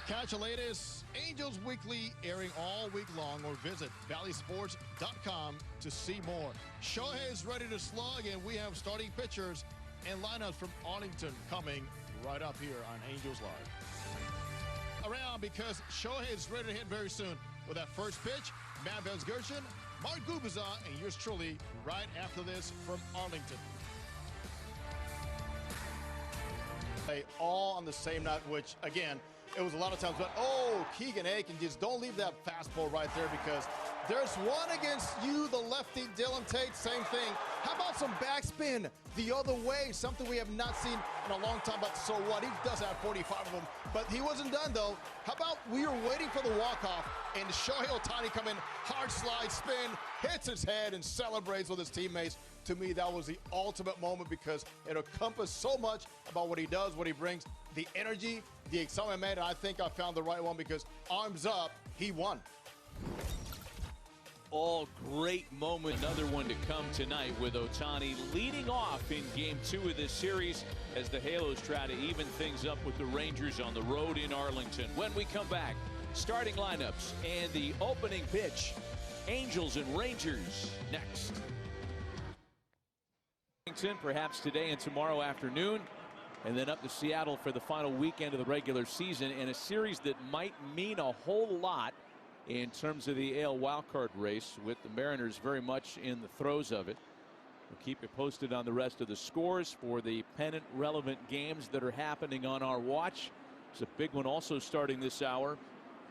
Catch the latest Angels Weekly airing all week long, or visit valleysports.com to see more. Shohei is ready to slug, and we have starting pitchers and lineups from Arlington coming right up here on Angels Live. Around because Shohei is ready to hit very soon with that first pitch. Matt Bezgerson, Mark Gubiza, and yours truly right after this from Arlington. All on the same night, which again, it was a lot of times, but Keegan Aiken, just don't leave that fastball right there, because there's one against you, the lefty Dylan Tate, same thing. How about some backspin the other way? Something we have not seen in a long time, but so what? He does have 45 of them, but he wasn't done though. How about we were waiting for the walk-off, and Shohei Ohtani come in, hard slide, spin, hits his head, and celebrates with his teammates. To me, that was the ultimate moment, because it encompassed so much about what he does, what he brings, the energy, the excitement, and I think I found the right one, because arms up, he won. All great moment. Another one to come tonight with Ohtani leading off in Game 2 of this series as the Halos try to even things up with the Rangers on the road in Arlington. When we come back, starting lineups and the opening pitch. Angels and Rangers next. Perhaps today and tomorrow afternoon, and then up to Seattle for the final weekend of the regular season, in a series that might mean a whole lot in terms of the AL wildcard race, with the Mariners very much in the throes of it. We'll keep you posted on the rest of the scores for the pennant relevant games that are happening on our watch. There's a big one also starting this hour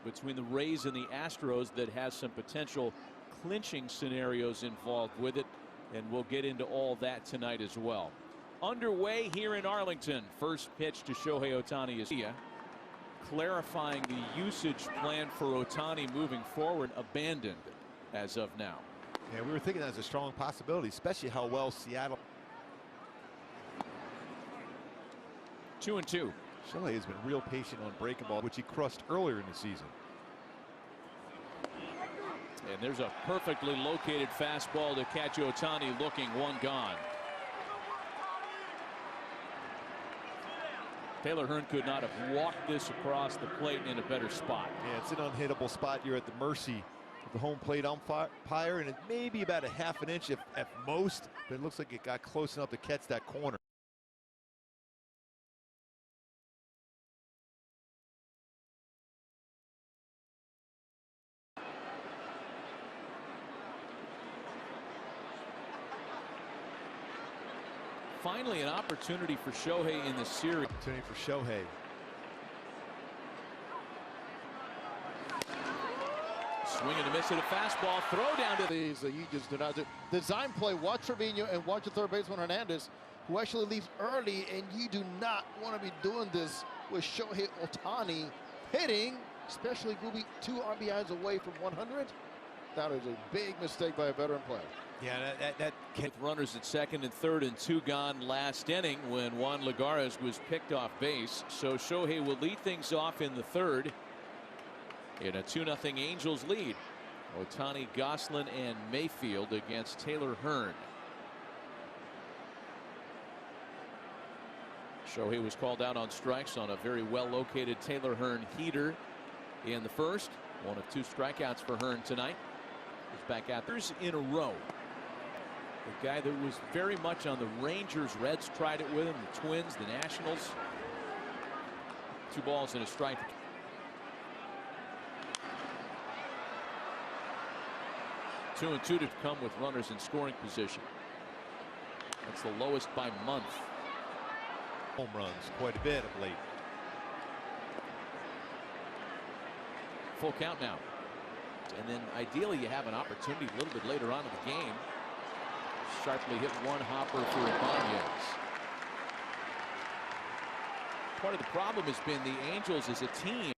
between the Rays and the Astros that has some potential clinching scenarios involved with it, and we'll get into all that tonight as well. Underway here in Arlington. First pitch to Shohei Ohtani is here. Clarifying the usage plan for Ohtani moving forward, abandoned as of now. Yeah, we were thinking that was a strong possibility, especially how well Seattle. 2-2. Shohei has been real patient on breaking ball, which he crushed earlier in the season. And there's a perfectly located fastball to catch Ohtani, looking one gone. Taylor Hearn could not have walked this across the plate in a better spot. Yeah, it's an unhittable spot. You're at the mercy of the home plate umpire, and it may be about a half an inch at most, but it looks like it got close enough to catch that corner. Finally, an opportunity for Shohei in the series. Opportunity for Shohei. Swing and a miss at a fastball. Throw down to These you just do not do. Design play. Watch Trevino and watch the third baseman Hernandez, who actually leaves early, and you do not want to be doing this with Shohei Ohtani hitting, especially Gooby 2 RBIs away from 100. That is a big mistake by a veteran player. Yeah, that with runners at second and third and 2 gone last inning when Juan Lagares was picked off base. So Shohei will lead things off in the third in a 2-0 Angels lead. Ohtani, Goslin, and Mayfield against Taylor Hearn. Shohei was called out on strikes on a very well located Taylor Hearn heater in the first. 1 of 2 strikeouts for Hearn tonight. He's back out there in a row. The guy that was very much on the Rangers. Reds tried it with him. The Twins, the Nationals. 2 balls and a strike. Two and 2 to come with runners in scoring position. That's the lowest by month. Home runs quite a bit of late. Full count now. And then ideally you have an opportunity a little bit later on in the game. Sharply hit one hopper for Ibanez. Part of the problem has been the Angels as a team.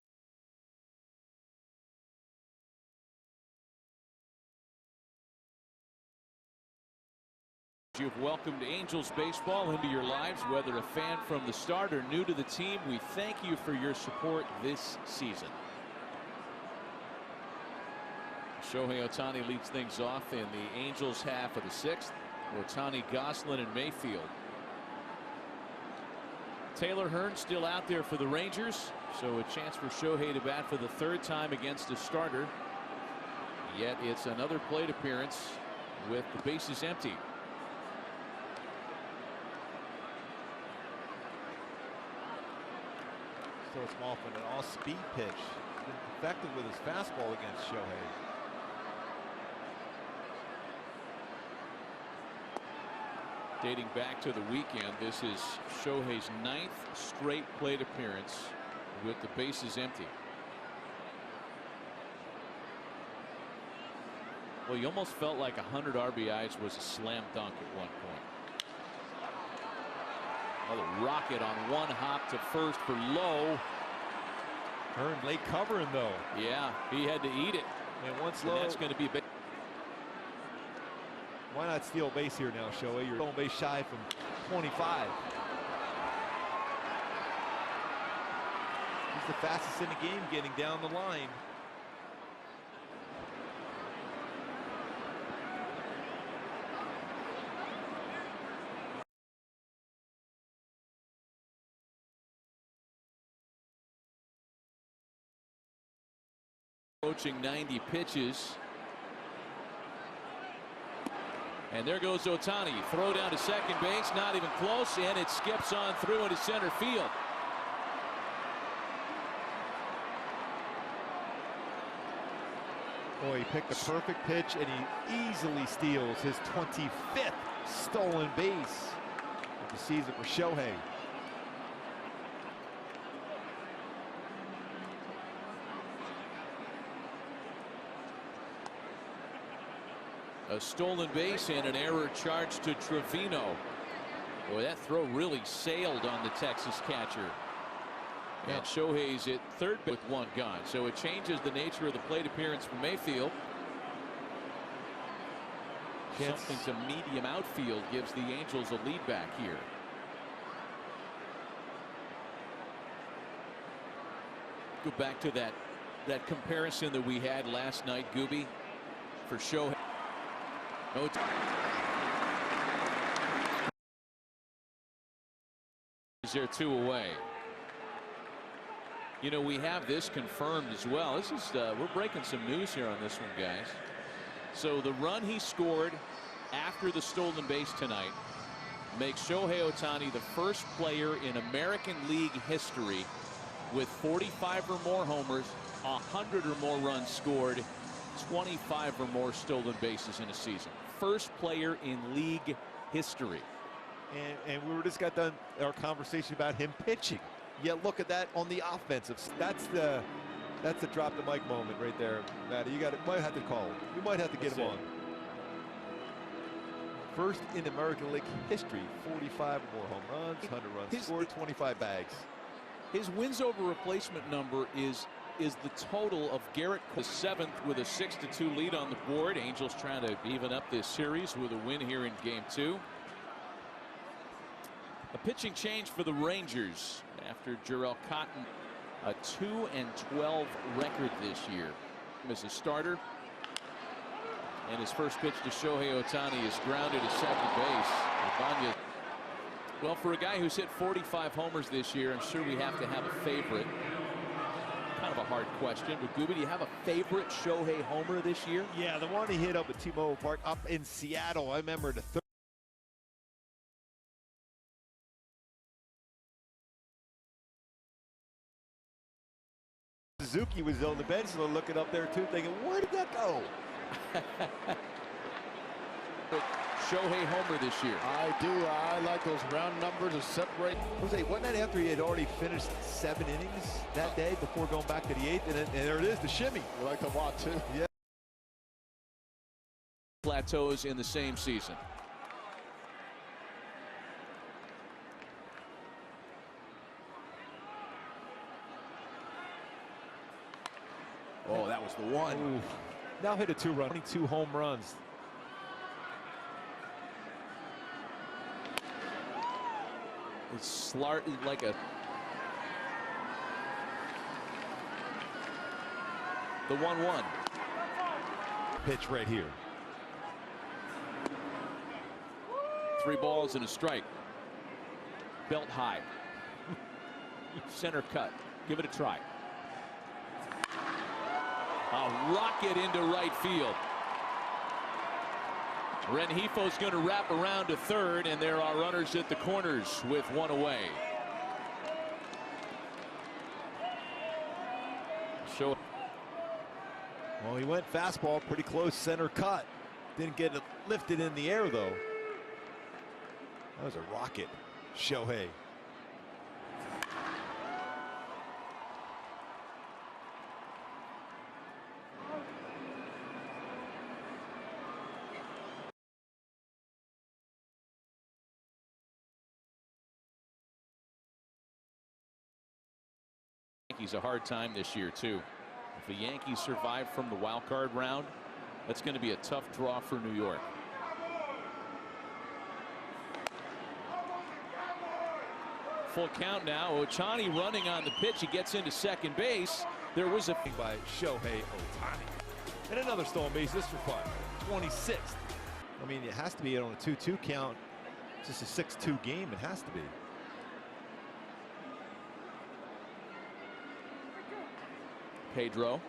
You've welcomed Angels baseball into your lives, whether a fan from the start or new to the team. We thank you for your support this season. Shohei Ohtani leads things off in the Angels half of the 6th. Ohtani, Goslin, and Mayfield. Taylor Hearn still out there for the Rangers. So a chance for Shohei to bat for the third time against a starter. Yet it's another plate appearance with the bases empty. So it's Malfin, an all-speed pitch. He's been effective with his fastball against Shohei. Dating back to the weekend, this is Shohei's 9th straight plate appearance with the bases empty. Well, you almost felt like 100 RBIs was a slam dunk at one point. Another rocket on one hop to first for Lowe. Hearn late covering though. Yeah, he had to eat it. And once And Lowe, that's going to be. why not steal base here now, Shohei? You're on base shy from 25. He's the fastest in the game getting down the line. Approaching 90 pitches. And there goes Ohtani. Throw down to second base, not even close, and it skips on through into center field. Boy, he picked the perfect pitch, and he easily steals his 25th stolen base of the season for Shohei. A stolen base and an error charge to Trevino. Boy, that throw really sailed on the Texas catcher. And Shohei's at third with one gone. So it changes the nature of the plate appearance for Mayfield. Something to medium outfield gives the Angels a lead back here. Go back to that comparison that we had last night, Gooby, for Shohei. No. Is there 2 away? You know, we have this confirmed as well. This is we're breaking some news here on this one, guys. So the run he scored after the stolen base tonight makes Shohei Ohtani the first player in American League history with 45 or more homers, 100 or more runs scored, 25 or more stolen bases in a season. First player in league history. And we were just got done our conversation about him pitching. Yet look at that on the offensive. That's the drop the mic moment right there, Matty. You might have to call him. You might have to get him on. First in American League history, 45 or more home runs, 100 runs scored, 25 bags. His wins over replacement number is the total of Garrett Cole's 7th with a 6-2 lead on the board. Angels trying to even up this series with a win here in game 2. A pitching change for the Rangers after Jarrell Cotton, a 2-12 record this year as a starter. And his first pitch to Shohei Ohtani is grounded to second base. Well, for a guy who's hit 45 homers this year, I'm sure we have to have a favorite. Kind of a hard question, but Gooby, do you have a favorite Shohei homer this year? Yeah, the one he hit up at T-Mobile Park up in Seattle. I remember the third. Suzuki was on the bench, so looking up there too, thinking, where did that go? Shohei homer this year. I do. I like those round numbers to separate. Jose, wasn't that after he had already finished 7 innings that day before going back to the 8th? And there it is, the shimmy. We like to watch too. Yeah. Plateaus in the same season. Oh, that was the one. Ooh. Now hit a 2-run, 22 home runs. It's like the 1-1 pitch right here. 3 balls and a strike. Belt high. Center cut. Give it a try. A rocket into right field. Renjifo's going to wrap around to third, and there are runners at the corners with one away. Well, he went fastball pretty close, center cut. Didn't get it lifted in the air, though. That was a rocket, Shohei. Yankees a hard time this year, too. If the Yankees survive from the wild card round, that's going to be a tough draw for New York. Full count now. Ohtani running on the pitch. He gets into second base. There was a by Shohei Ohtani. And another stolen base. This for fun. 26th. I mean, it has to be on a 2-2 count. It's just a 6-2 game. It has to be. Pedro.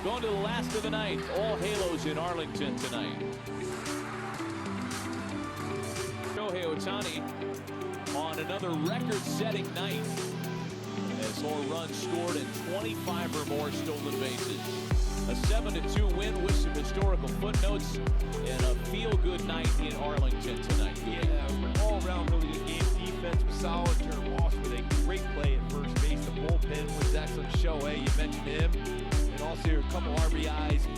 Going to the last of the night. All halos in Arlington tonight. Shohei Ohtani on another record-setting night as more runs scored and 25 or more stolen bases. A 7-2 win with some historical footnotes and a feel-good night in Arlington tonight. Yeah, all-around really good game. Defense was solid. Turner Walsh with a great play at first base. The bullpen was excellent. Shohei, you mentioned him. And also a couple RBIs.